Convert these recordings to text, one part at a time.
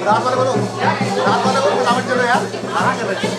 रात वाले बोलो, रात वाले बोलो, फटाफट चलो यार। कहाँ चल रहे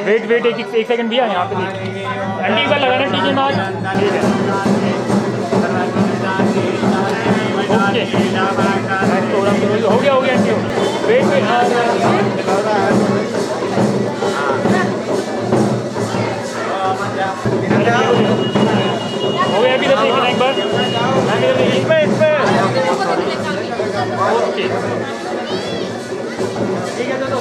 वेट वेट एक सेकंड भैया यहाँ पे देखिए अंडी पर लगाना टीके मार ओके हो गया अंडी वेट वेट हो गया अभी तो देखना एक बार ओके ठीक है चलो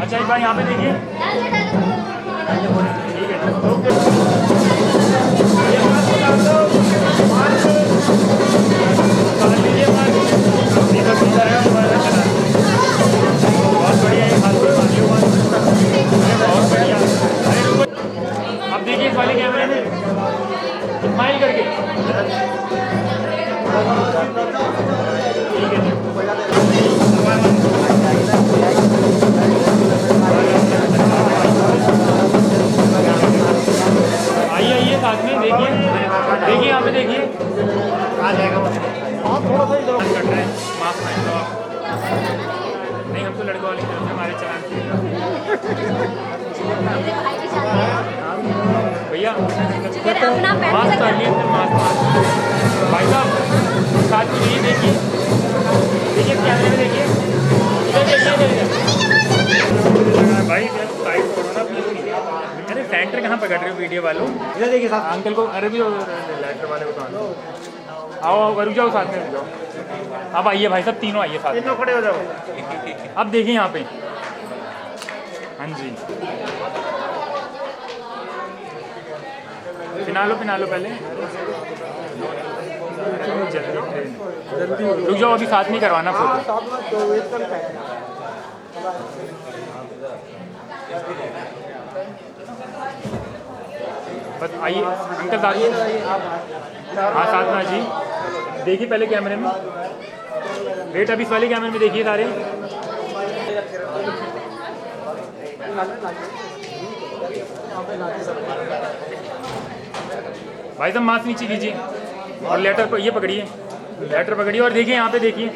अच्छा एक बार यहाँ पे देखिए अब देखिए इस वाले कैमरे में स्माइल करके ठीक है आइए साथ में देखिए यहाँ पे देखिए आ जाएगा थोड़ा सा कट रहे हैं मास्क पहन लो नहीं हम तो लड़कों वाली तरफ से हमारे चलान भैया मास्क चाहिए मास्क भाई साहब साथ में देखिए कैमरे में देखिए इधर देखिए कहाँ पकड़ रहे हो वीडियो वालों? इधर देखिए साहब, अंकल को, अरे भी लेटर वाले को तो आने दो। आओ आओ, रुक जाओ, साथ में रुक जाओ। अब आइए भाई साहब, तीनों आइए साथ में। तीनों खड़े हो जाओ। अब देखिए यहाँ पे, हाँ जी, पिना लो पहले। जल्दी रुक जाओ, अभी साथ में करवाना फोटो। बस आइए अंकल, साथ में। हाँ साथ में जी, देखिए पहले कैमरे में, वेट अभी इस वाले कैमरे में देखिए सारे। भाई साहब मास्क नीचे कीजिए और लेटर को ये पकड़िए, लेटर पकड़िए और देखिए यहाँ पे देखिए।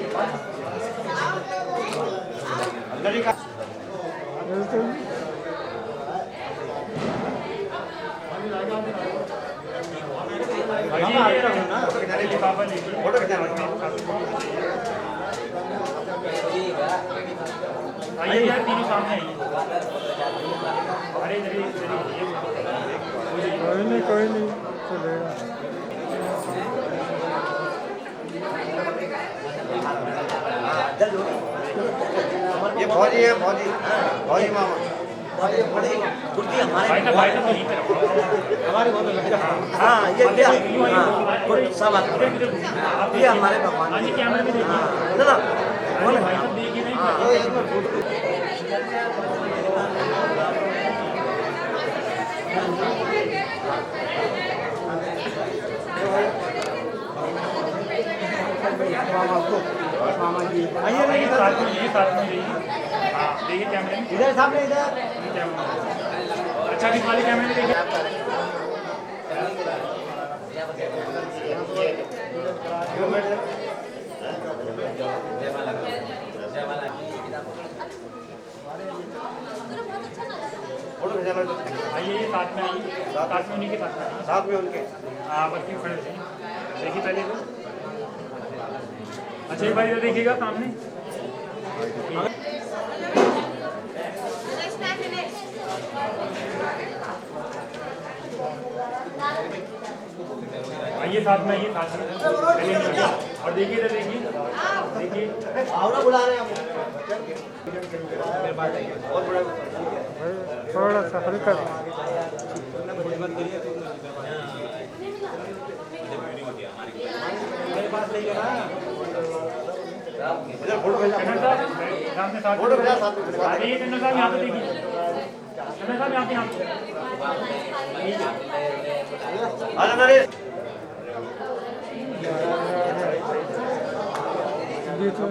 फोटो खिंचाना। आइए यार, तीनों सामने आइए। अरे कोई नहीं चलेगा। ये फौजी है, फौजी मामा। भाई साहब यहीं पे रखो। हाँ ये क्या सब ये हमारे भगवान हाँ जी, कैमरे में देखिए। दादा अरे भाई साहब देखिए नहीं। आइए साथ में रहिए। हाँ देखिए कैमरे में, इधर सामने इधर। अच्छा, किस वाले कैमरे में देखिए। फोटो खिंचाना। आइए ये साथ में आइए, साथ में उन्हीं के साथ में आइए। साथ में उनके। हाँ बस क्यों खड़े थे, देखिए पहले तो। अच्छा एक बार इधर देखिएगा सामने। आइए साथ में आइए, साथ में। और देखिए इधर देखिए, आवड़ा बुला रहे हैं हम। थोड़ा सा हल्का। इधर फोटो खिंचा। टंडन साहब सामने साथ फोटो खिंचा साथ में। आइए टंडन साहब यहाँ पे देखिए, टंडन साहब यहाँ पे आजा नरेश। बीच में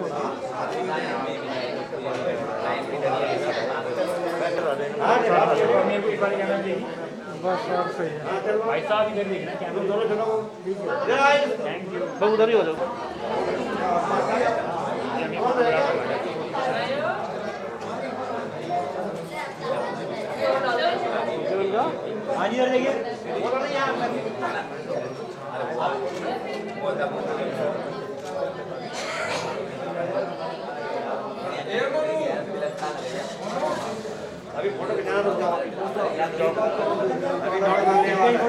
मेरे को एक बार कैमरा देखिए। बस और सही है। भाई साहब इधर देखना कैमरा। दोनों जगह इधर आइए। Thank you. बस उधर ही हो जाओ। हाँ जी इधर देखिए। अभी फोटो खिंचाना, रुक जाओ। अभी नोट करने वाला।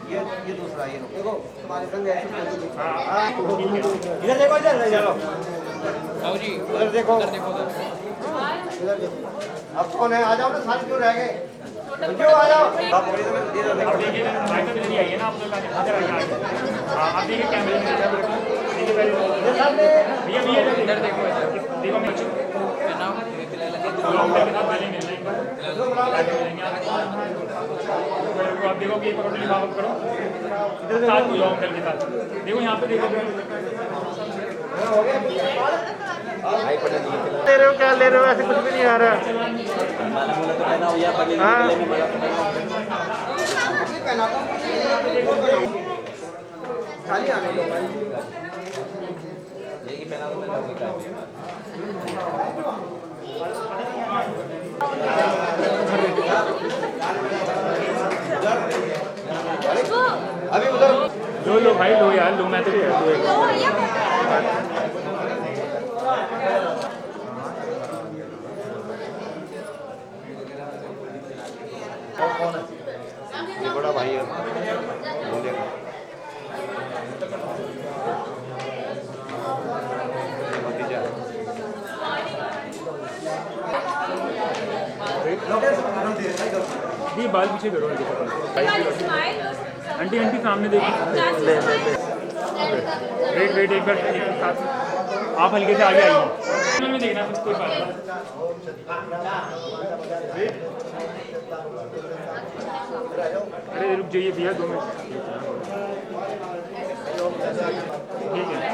ये दूसरा, ये देखो तुम्हारे संग ऐसे इधर देखो इधर चलो। उधर देखो, उधर देखो। अब कौन है? आ जाओ ना, साथ क्यों रह गए? क्यों आ जाओ? आप अब देखिए भाई साहब इधर ही आइए ना, आप लोग इधर आइए। हाँ आप देखिए कैमरे में, देखिए पहले भैया इधर देखो मैं अच्छी आप देखो कि एक रोटी लिफाफा करो साथ में लॉन्ग करके साथ देखो यहाँ पे देखो। ले रहे हो, क्या ले रहे हो? ऐसे कुछ भी नहीं आ रहा। खाली आने दो भाई। अभी उधर लो भाई लो यार, लो मैं तो भाई है बोलेगा भतीजा दी बाल पीछे करो आंटी आंटी सामने देखो वेट वेट एक बार साथ आप हल्के से आगे आइए में देखना कुछ कोई बात अरे रुक जाइए भैया 2 मिनट ठीक है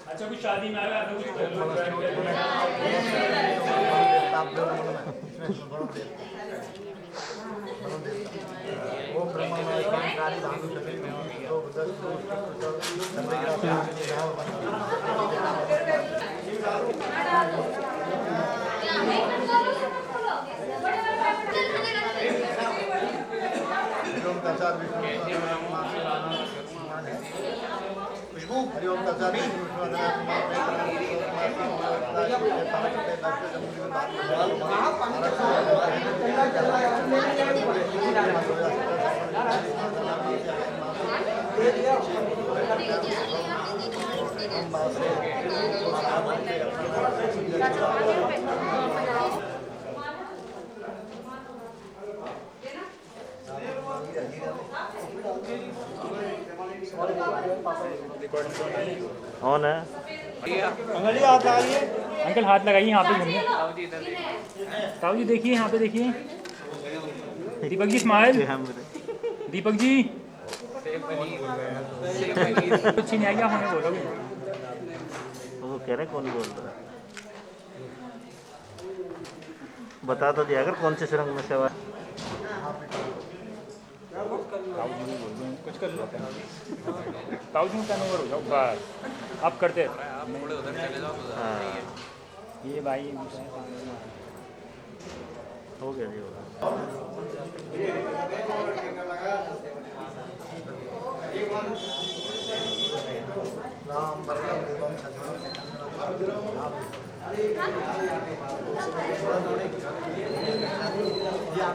अच्छा कुछ शादी में आया तो हरिओम ऑन है अंगली हाथ लगाइए अंकल हाथ लगाइए यहाँ पे घूमिए ताऊ जी देखिए यहाँ पे देखिए दीपक जी स्माइल दीपक जी कुछ नहीं आएगा हमें बोलोगे वो कह रहे कौन बोल रहा है बता तो दिया अगर कौन से सुरंग में से कुछ कर लो ताऊ जी का नंबर हो जाओ बस आप करते हाँ ये भाई हो गया जी होगा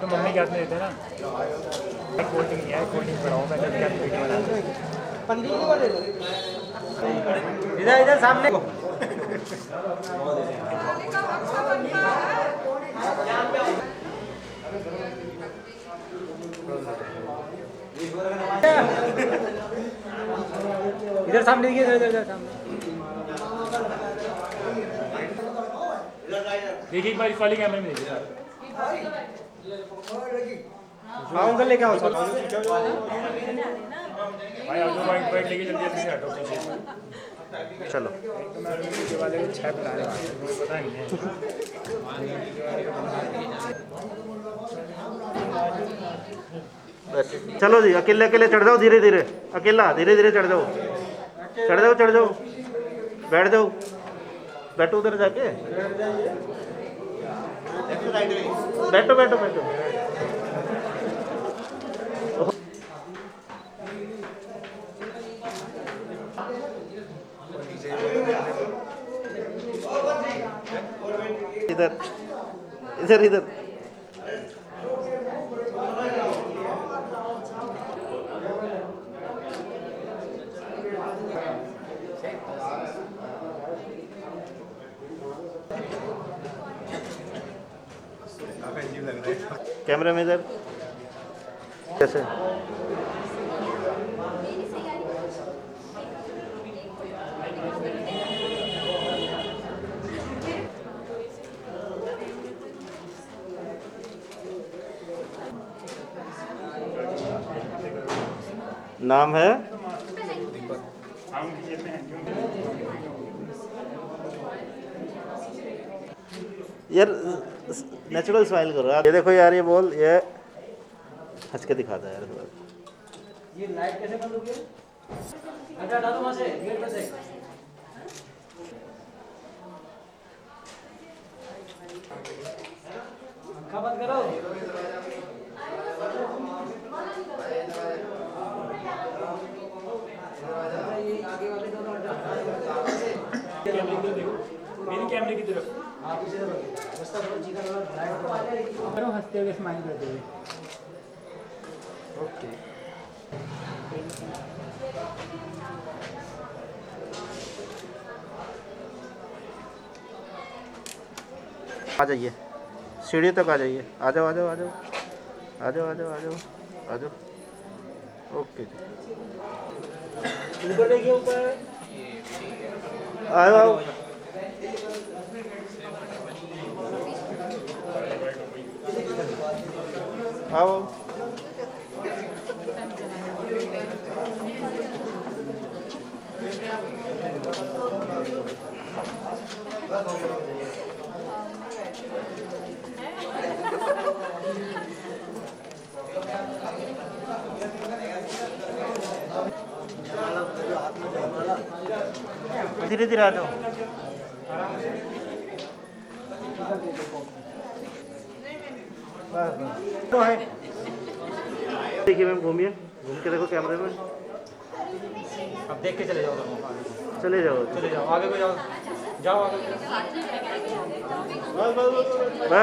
तो मम्मी के हाथ में देते हैं ना कोल्ड ड्रिंक नहीं है कोल्ड ड्रिंक बनाओ मैं क्या वीडियो बना पंडित जी को ले लो इधर इधर सामने इधर सामने देखिए इधर सामने देखिए एक बार इस वाले कैमरे में देखिए हाँ अंकल लेके आओ सर भाई आप जो वाइट वाइट लेके जल्दी जल्दी से हटो पीछे चलो तो मैं वीडियो वाले को 6 बुलाने वाला हूं मुझे पता नहीं है बस चलो जी अकेले अकेले चढ़ जाओ धीरे धीरे अकेला धीरे धीरे चढ़ जाओ चढ़ जाओ बैठ जाओ बैठो उधर जाके बैठो बैठो बैठो इधर इधर इधर जी नहीं लग रहा है। कैमरा में इधर कैसे नाम है यार नेचुरल स्माइल करो आप। ये देखो यार ये बोल ये हंस के दिखाता है यार थोड़ा। ये लाइट कैसे बंद हो गया? हटा डालो वहां से गेट पे से। पंखा बंद करो। ये आगे वाले दोनों हटा। कैमरे की देखो, मेरी कैमरे की तरफ आप इसे रखो। रास्ता बहुत चीका लगा लाइट तो आ जाएगी। करो, हंसते हुए स्माइल करते हुए। ओके आ जाइए सीढ़ी तक आ जाइए। आ जाओ आ जाओ आ जाओ आ जाओ आ जाओ आ जाओ आ जाओ। ओके जी ऊपर देखिए ऊपर। आओ आओ आओ धीरे धीरे आ जाओ। तो है देखिए मैम घूमिए घूम के देखो कैमरे में। अब देख के चले जाओ। चले जाओ चले जाओ आगे को जाओ। जाओ आगे। बस